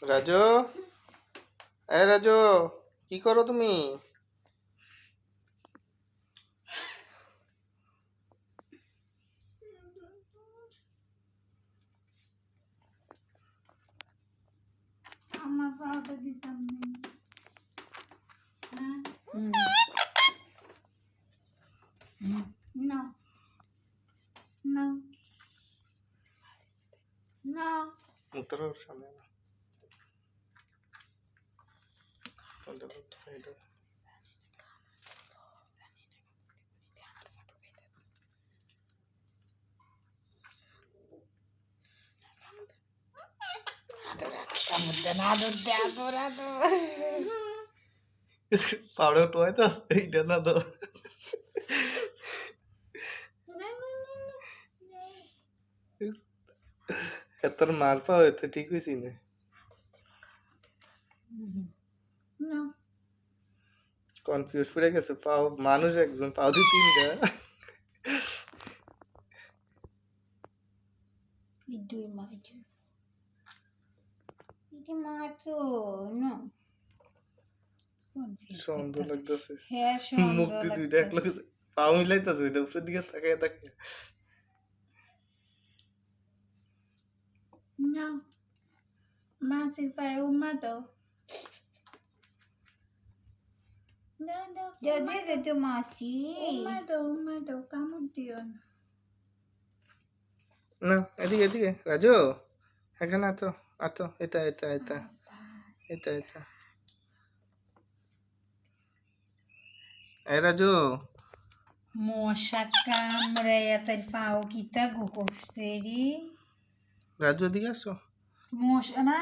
রাজু, রাজু, কি করো তুমি? আমার পাউডার দিতাম না না না উত্তর সামনে না। পাউডার টোয়াই তো এইটা না তো। তোর মার পাও এতে ঠিক হয়েছি না। কনফিউজ পড়ে গেছে, পাও মানুষ একজন, পাও দিয়ে তিনটা। সুন্দর লাগতেছে, মুক্তি দুইটা এক লগে পাও মিলাইতেছে, এটা উপরের দিকে তাকায় তাকায়। না মাসির পায়ে উম্মা দাও। দিয়ে দে তো মাসি। উম্মা দাও, কামড় দিও না। না, এদিকে এদিকে রাজু, এখানে আতো, আতো, এটা এটা এটা এটা এটা। রাজু, মশা কামড়াইয়া তার পাও কিতা গো করছে রে। রাজু এদিকে আসো। মশা না